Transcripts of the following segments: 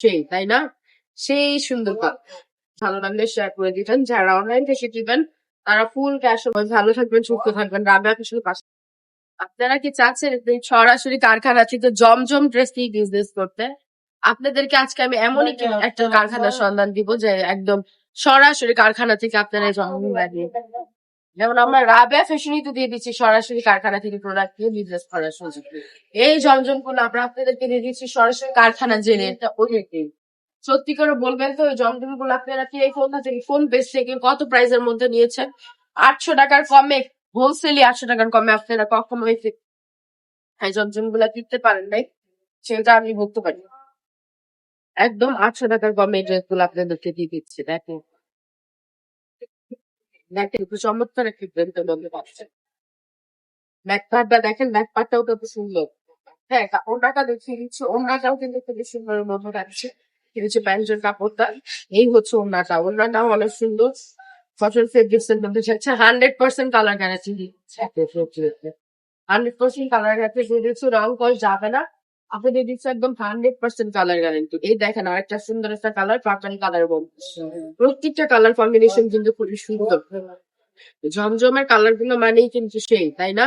সেই তাই না? সেই সুন্দর ভালো লাগলে শেয়ার করে দিবেন। যারা অনলাইন থেকে দিবেন তারা ফুল ক্যাশ ভালো থাকবেন, সুস্থ থাকবেন। রাবেয়া ফ্যাশনের পাশে আপনারা কি চাচ্ছেন যে সরাসরি কারখানা থেকে জমজম ড্রেস দিয়ে বিজনেস করতে? আপনাদেরকে আজকে আমি এমনই একটা কারখানার সন্ধান দিব যে একদম সরাসরি কারখানা থেকে আপনারা এই জমজম লাগিয়ে যেমন আমরা রাবেয়া ফ্যাশনই তো দিয়ে দিচ্ছি সরাসরি কারখানা থেকে প্রোডাক্ট দিয়ে বিজনেস করার সুযোগ। এই জমজম গুলো আমরা আপনাদেরকে দিয়ে দিচ্ছি সরাসরি কারখানা জেনে এটা ওইটাই। সত্যি করে বলবেন তো জমজম গুলো আপনারা কি এই ফোনটা থেকে ফোন পেজ থেকে কত প্রাইসের মধ্যে নিয়েছেন? 800 টাকার কমে, হোলসেলই 800 টাকার কমে আপনারা কখনো এই জমজম গুলা কিনতে পারেন নাই, সেটা আমি বলতে পারি। একদম 800 টাকার কমে এই ড্রেস গুলো আপনাদেরকে দিয়ে দিচ্ছে। দেখেন দেখেন খুব চমৎকার একটি প্রিন্টের মধ্যে পাচ্ছে। ব্যাক পার্টটা দেখেন, ব্যাক পার্টটাও কত সুন্দর। হ্যাঁ, ওড়নাটা দেখিয়ে দিচ্ছি, ওড়নাটাও কিন্তু খুবই সুন্দরের মধ্যে থাকছে। এই হচ্ছে প্যান্টের কাপড়টা, এই হচ্ছে ওড়নাটা, ওড়নাটাও অনেক সুন্দর। কটন ফেব্রিক্স এর মধ্যে থাকছে, 100% কালার গ্যারান্টি দিচ্ছে। 100% কালার গ্যারান্টি দিয়ে দিচ্ছে, রং কস যাবে না। আপনি দিয়ে দিচ্ছে একদম 100% কালার গ্যারান্টি। এই দেখেন আরেকটা সুন্দর একটা কালার, পার্পল কালার মধ্যে। প্রত্যেকটা কালার কম্বিনেশন কিন্তু খুবই সুন্দর। জমজমের কালার গুলো মানেই কিন্তু সেই তাই না?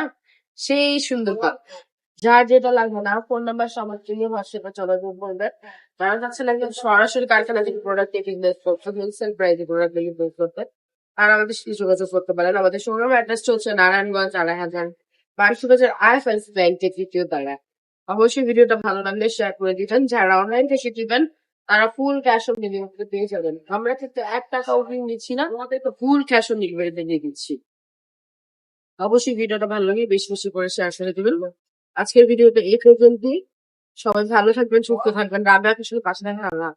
সেই সুন্দর কালার। যার যেটা লাগবে না ফোন নাম্বার সবার জন্য হোয়াটসঅ্যাপে যোগাযোগ করবেন। যারা চাচ্ছেন একদম সরাসরি কারখানা থেকে প্রোডাক্ট বিজনেস করতে, হোলসেল প্রাইসে প্রোডাক্ট বিজনেস করতে, আর আমাদের সাথে যোগাযোগ করতে পারেন। আমাদের শোরুম অ্যাড্রেস চলছে নারায়ণগঞ্জ 4000 বাংলাদেশের IFS ব্যাংকের তৃতীয় তলায়। অবশ্যই ভিডিওটা ভালো লাগলে শেয়ার করে দিবেন। যারা অনলাইন থেকে দিবেন তারা ফুল ক্যাশ অন ডেলিভারিতে পেয়ে যাবেন। আমরা কিন্তু 1 টাকা অগ্রিম নিচ্ছি না, আমাদের তো ফুল ক্যাশ অন ডেলিভারিতে দিয়ে দিচ্ছি। অবশ্যই ভিডিওটা ভালো লাগে বেশি বেশি করে শেয়ার করে দিবেন। আজকের ভিডিওটা এই পর্যন্তই। সবাই ভালো থাকবেন, সুস্থ থাকবেন। রাবেয়া ফ্যাশনের পাশে থাকবেন। আল্লাহ।